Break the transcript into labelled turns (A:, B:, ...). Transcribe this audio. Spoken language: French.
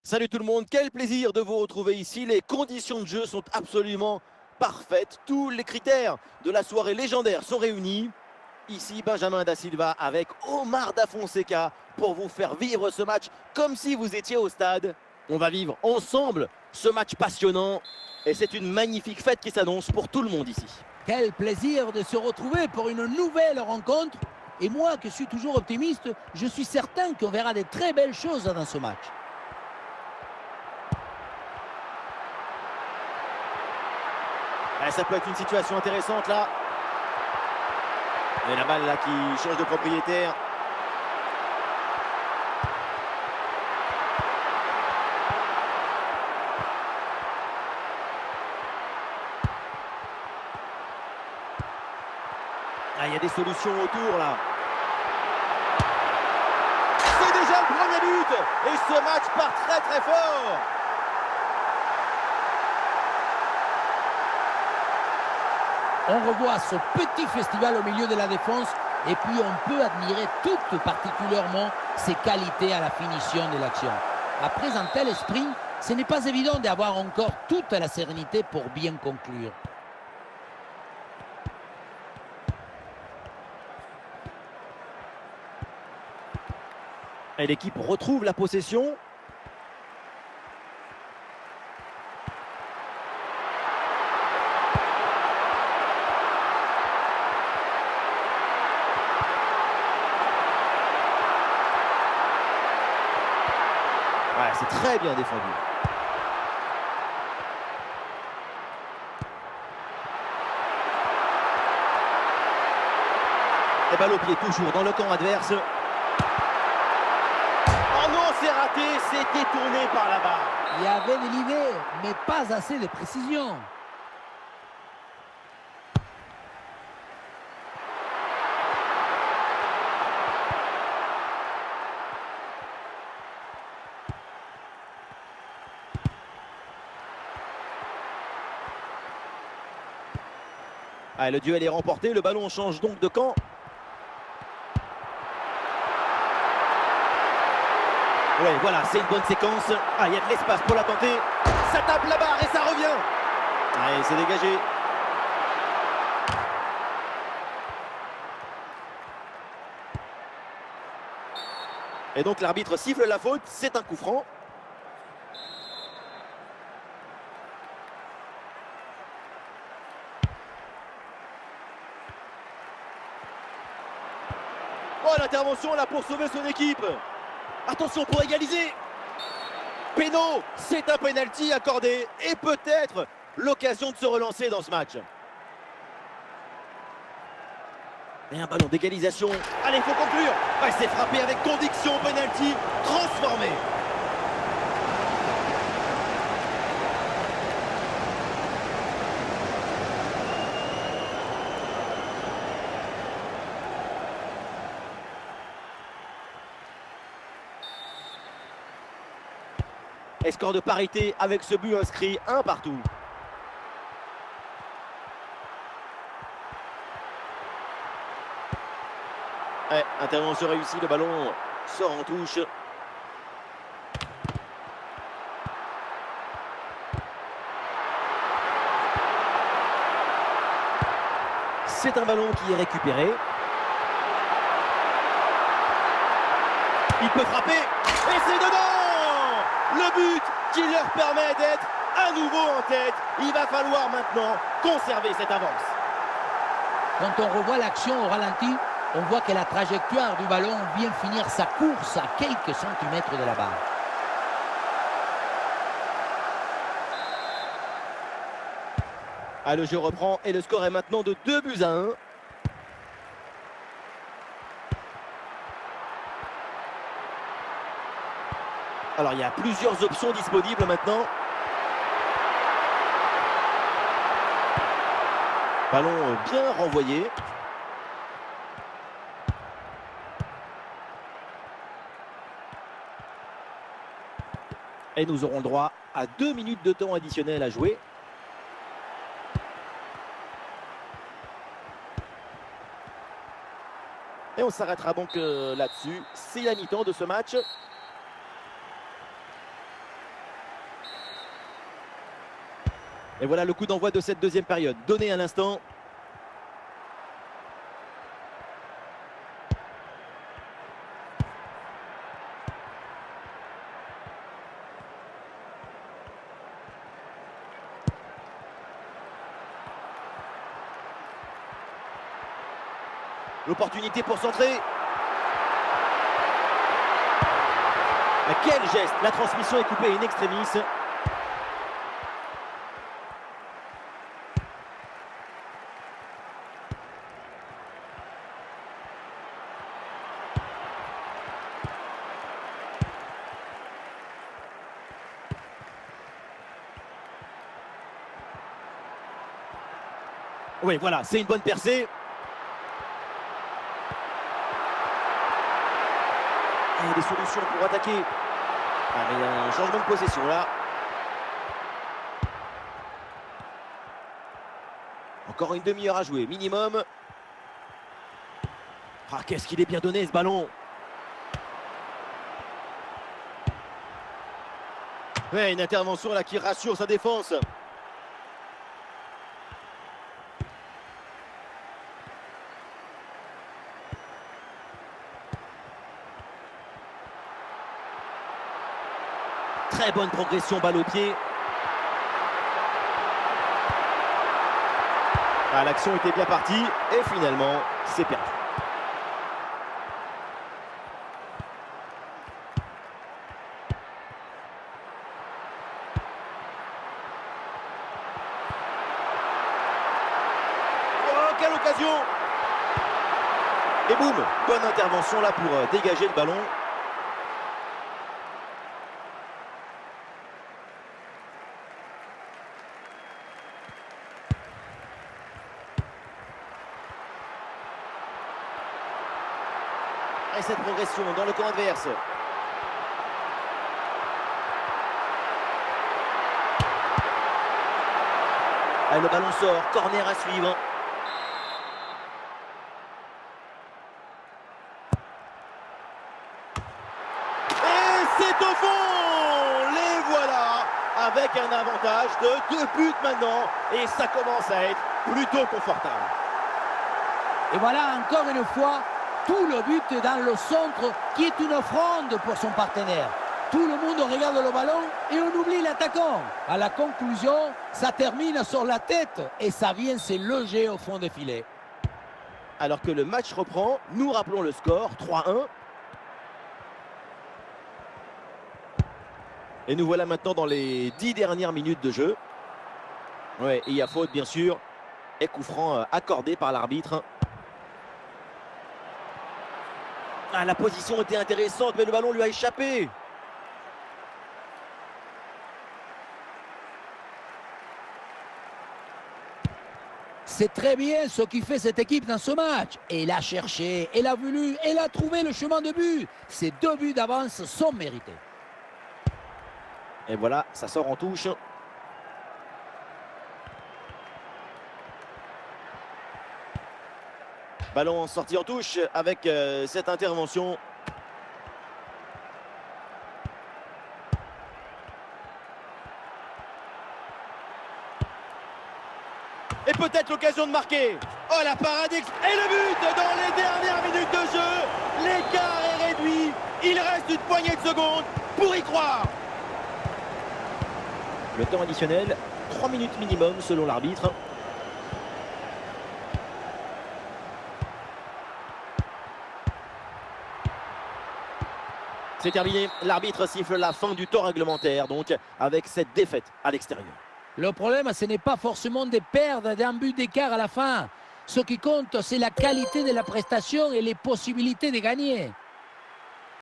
A: Salut tout le monde, quel plaisir de vous retrouver ici. Les conditions de jeu sont absolument parfaites. Tous les critères de la soirée légendaire sont réunis. Ici, Benjamin Da Silva avec Omar Da Fonseca pour vous faire vivre ce match comme si vous étiez au stade. On va vivre ensemble ce match passionnant et c'est une magnifique fête qui s'annonce pour tout le monde ici.
B: Quel plaisir de se retrouver pour une nouvelle rencontre. Et moi, qui suis toujours optimiste, je suis certain qu'on verra de très belles choses dans ce match.
A: Ça peut être une situation intéressante là. Et la balle là qui change de propriétaire. Il y a des solutions autour là. C'est déjà le premier but. Et ce match part très très fort.
B: On revoit ce petit festival au milieu de la défense et puis on peut admirer tout particulièrement ses qualités à la finition de l'action. Après un tel sprint, ce n'est pas évident d'avoir encore toute la sérénité pour bien conclure.
A: Et l'équipe retrouve la possession. Ouais, c'est très bien défendu. Et balle au pied toujours dans le camp adverse. Oh non, c'est raté, c'est détourné par la barre.
B: Il y avait de l'idée, mais pas assez de précision.
A: Le duel est remporté, le ballon change donc de camp. Oui, voilà, c'est une bonne séquence. Il y a de l'espace pour la tenter. Ça tape la barre et ça revient. Allez, c'est dégagé. Et donc l'arbitre siffle la faute, c'est un coup franc. Oh, l'intervention là pour sauver son équipe. Attention pour égaliser. Péno, c'est un penalty accordé et peut-être l'occasion de se relancer dans ce match. Et un ballon d'égalisation. Allez, il faut conclure. C'est frappé avec conviction, penalty transformé. Et score de parité avec ce but inscrit, un partout. Intervention réussie, le ballon sort en touche. C'est un ballon qui est récupéré. Il peut frapper et c'est dedans! Le but qui leur permet d'être à nouveau en tête. Il va falloir maintenant conserver cette avance.
B: Quand on revoit l'action au ralenti, on voit que la trajectoire du ballon vient finir sa course à quelques centimètres de la barre.
A: Le jeu reprend et le score est maintenant de 2-1. Alors il y a plusieurs options disponibles maintenant. Ballon bien renvoyé. Et nous aurons le droit à 2 minutes de temps additionnel à jouer. Et on s'arrêtera donc là-dessus. C'est la mi-temps de ce match. Et voilà le coup d'envoi de cette deuxième période. Donné à l'instant. L'opportunité pour centrer. Quel geste! La transmission est coupée in extremis. Oui, voilà, c'est une bonne percée. Il y a des solutions pour attaquer. Ah, mais il y a un changement de possession là. Encore une demi-heure à jouer, minimum. Ah, qu'est-ce qu'il est bien donné ce ballon. Ouais, une intervention là qui rassure sa défense. Très bonne progression, balle au pied. Ah, l'action était bien partie et finalement, c'est perdu. Oh, quelle occasion! Et boum, bonne intervention là pour dégager le ballon. Et cette progression dans le camp adverse. Ah, le ballon sort, corner à suivre. Et c'est au fond! Les voilà avec un avantage de 2 buts maintenant. Et ça commence à être plutôt confortable.
B: Et voilà encore une fois tout le but dans le centre qui est une offrande pour son partenaire. Tout le monde regarde le ballon et on oublie l'attaquant. À la conclusion, ça termine sur la tête et ça vient se loger au fond des filets.
A: Alors que le match reprend, nous rappelons le score, 3-1. Et nous voilà maintenant dans les 10 dernières minutes de jeu. Ouais, il y a faute bien sûr. Et coup franc accordé par l'arbitre. Ah, la position était intéressante, mais le ballon lui a échappé.
B: C'est très bien ce qui fait cette équipe dans ce match. Elle a cherché, elle a voulu, elle a trouvé le chemin de but. Ces 2 buts d'avance sont mérités.
A: Et voilà, ça sort en touche. Ballon sorti en touche avec cette intervention. Et peut-être l'occasion de marquer. Oh, la parade et le but dans les dernières minutes de jeu. L'écart est réduit. Il reste une poignée de secondes pour y croire. Le temps additionnel, 3 minutes minimum selon l'arbitre. C'est terminé. L'arbitre siffle la fin du temps réglementaire, donc avec cette défaite à l'extérieur.
B: Le problème, ce n'est pas forcément de perdre d'un but d'écart à la fin. Ce qui compte, c'est la qualité de la prestation et les possibilités de gagner.